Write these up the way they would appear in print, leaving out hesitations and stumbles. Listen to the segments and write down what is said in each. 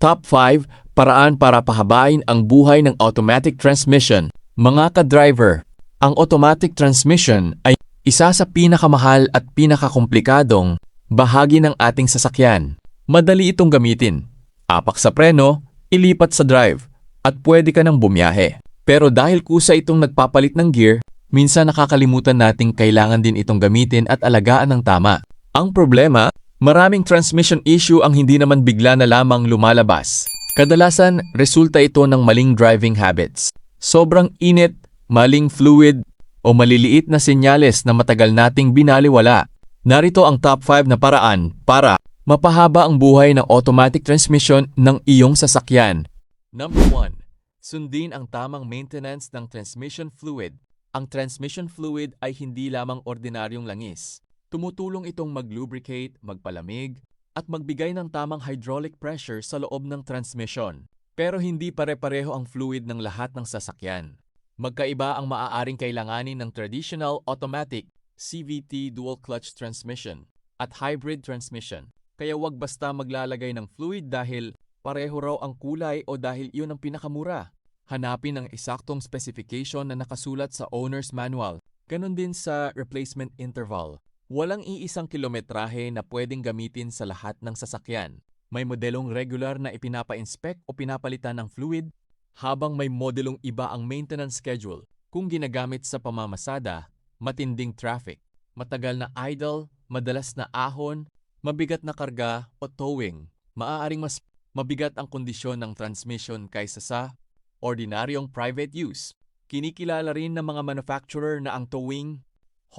Top 5 Paraan para pahabain ang buhay ng automatic transmission. Mga ka-driver, ang automatic transmission ay isa sa pinakamahal at pinakakomplikadong bahagi ng ating sasakyan. Madali itong gamitin. Apak sa preno, ilipat sa drive, at pwede ka nang bumiyahe. Pero dahil kusa itong nagpapalit ng gear, minsan nakakalimutan nating kailangan din itong gamitin at alagaan ng tama. Ang problema, maraming transmission issue ang hindi naman bigla na lamang lumalabas. Kadalasan, resulta ito ng maling driving habits. Sobrang init, maling fluid, o maliliit na senyales na matagal nating binaliwala. Narito ang top 5 na paraan para mapahaba ang buhay ng automatic transmission ng iyong sasakyan. Number 1. Sundin ang tamang maintenance ng transmission fluid. Ang transmission fluid ay hindi lamang ordinaryong langis. Tumutulong itong mag-lubricate, magpalamig, at magbigay ng tamang hydraulic pressure sa loob ng transmission. Pero hindi pare-pareho ang fluid ng lahat ng sasakyan. Magkaiba ang maaaring kailanganin ng traditional automatic CVT dual clutch transmission at hybrid transmission. Kaya wag basta maglalagay ng fluid dahil pareho raw ang kulay o dahil iyon ang pinakamura. Hanapin ang eksaktong specification na nakasulat sa owner's manual. Ganon din sa replacement interval. Walang iisang kilometrahe na pwedeng gamitin sa lahat ng sasakyan. May modelong regular na ipinapa-inspect o pinapalitan ng fluid, habang may modelong iba ang maintenance schedule kung ginagamit sa pamamasada, matinding traffic, matagal na idle, madalas na ahon, mabigat na karga o towing. Maaaring mas mabigat ang kondisyon ng transmission kaysa sa ordinaryong private use. Kinikilala rin ng mga manufacturer na ang towing,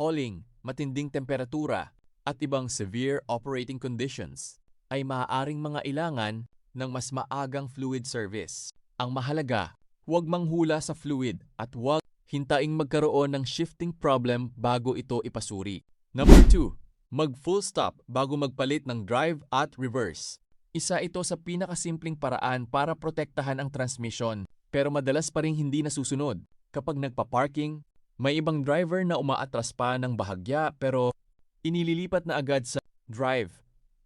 hauling, matinding temperatura, at ibang severe operating conditions ay maaaring mga ilangan ng mas maagang fluid service. Ang mahalaga, huwag manghula sa fluid at huwag hintaing magkaroon ng shifting problem bago ito ipasuri. Number 2. Mag-full stop bago magpalit ng drive at reverse. Isa ito sa pinakasimpleng paraan para protektahan ang transmission, pero madalas pa rin hindi nasusunod. Kapag nagpa-parking, may ibang driver na umaatras pa ng bahagya pero inililipat na agad sa drive.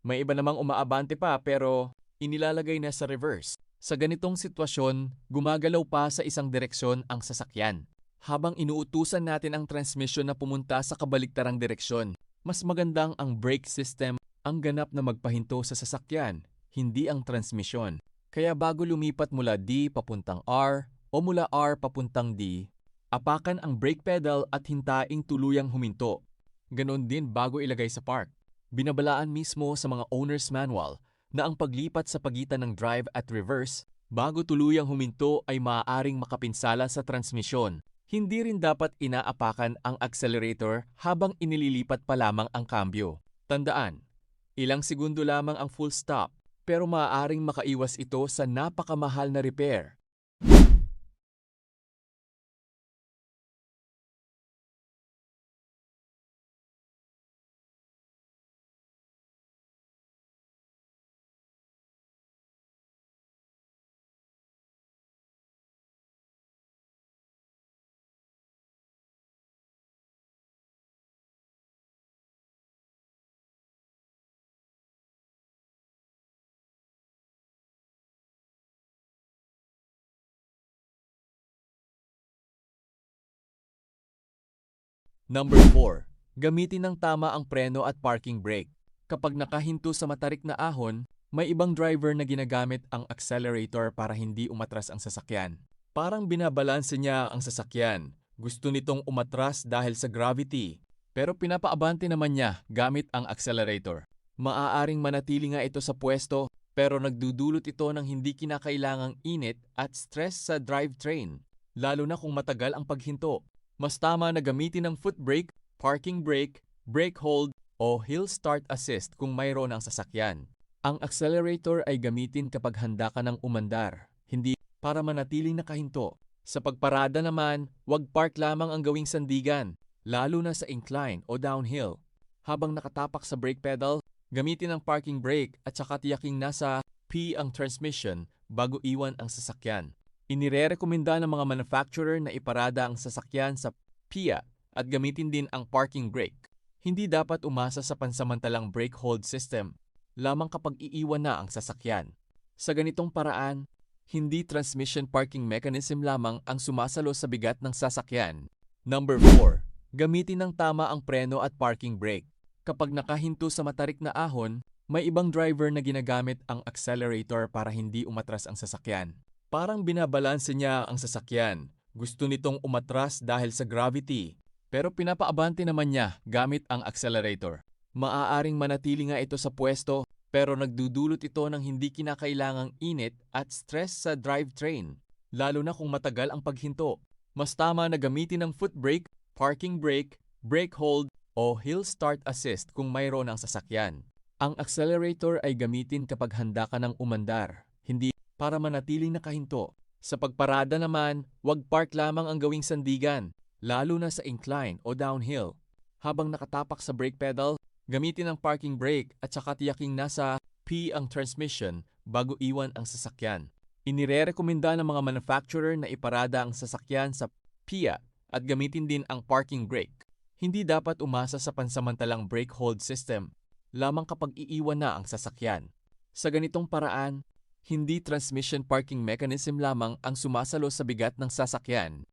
May iba namang umaabante pa pero inilalagay na sa reverse. Sa ganitong sitwasyon, gumagalaw pa sa isang direksyon ang sasakyan. Habang inuutusan natin ang transmission na pumunta sa kabaliktarang direksyon, mas magandang ang brake system ang ganap na magpahinto sa sasakyan, hindi ang transmission. Kaya bago lumipat mula D papuntang R o mula R papuntang D, apakan ang brake pedal at hintaing tuluyang huminto. Ganon din bago ilagay sa park. Binabalaan mismo sa mga owner's manual na ang paglipat sa pagitan ng drive at reverse bago tuluyang huminto ay maaaring makapinsala sa transmisyon. Hindi rin dapat inaapakan ang accelerator habang inililipat pa lamang ang kambyo. Tandaan, ilang segundo lamang ang full stop pero maaaring makaiwas ito sa napakamahal na repair. Number 4. Gamitin ng tama ang preno at parking brake. Kapag nakahinto sa matarik na ahon, may ibang driver na ginagamit ang accelerator para hindi umatras ang sasakyan. Parang binabalanse niya ang sasakyan. Gusto nitong umatras dahil sa gravity, pero pinapaabante naman niya gamit ang accelerator. Maaaring manatili nga ito sa pwesto, pero nagdudulot ito ng hindi kinakailangang init at stress sa drivetrain, lalo na kung matagal ang paghinto. Mas tama na gamitin ng foot brake, parking brake, brake hold, o hill start assist kung mayroon ang sasakyan. Ang accelerator ay gamitin kapag handa ka ng umandar, hindi para manatiling nakahinto. Sa pagparada naman, wag park lamang ang gawing sandigan, lalo na sa incline o downhill. Habang nakatapak sa brake pedal, gamitin ang parking brake at saka tiyaking nasa P ang transmission bago iwan ang sasakyan. Inirerekomenda ng mga manufacturer na iparada ang sasakyan sa PIA at gamitin din ang parking brake. Hindi dapat umasa sa pansamantalang brake hold system lamang kapag iiwan na ang sasakyan. Sa ganitong paraan, hindi transmission parking mechanism lamang ang sumasalo sa bigat ng sasakyan. Number 4. Gamitin ng tama ang preno at parking brake. Kapag nakahinto sa matarik na ahon, may ibang driver na ginagamit ang accelerator para hindi umatras ang sasakyan. Parang binabalanse niya ang sasakyan. Gusto nitong umatras dahil sa gravity, pero pinapaabante naman niya gamit ang accelerator. Maaaring manatili nga ito sa pwesto, pero nagdudulot ito ng hindi kinakailangang init at stress sa drivetrain, lalo na kung matagal ang paghinto. Mas tama na gamitin ang foot brake, parking brake, brake hold, o hill start assist kung mayroon ang sasakyan. Ang accelerator ay gamitin kapag handa ka ng umandar, hindi para manatiling nakahinto. Sa pagparada naman, huwag park lamang ang gawing sandigan, lalo na sa incline o downhill. Habang nakatapak sa brake pedal, gamitin ang parking brake at saka tiyaking nasa P ang transmission bago iwan ang sasakyan. Inirerekomenda ng mga manufacturer na iparada ang sasakyan sa PIA at gamitin din ang parking brake. Hindi dapat umasa sa pansamantalang brake hold system, lamang kapag iiwan na ang sasakyan. Sa ganitong paraan, hindi transmission parking mechanism lamang ang sumasalo sa bigat ng sasakyan,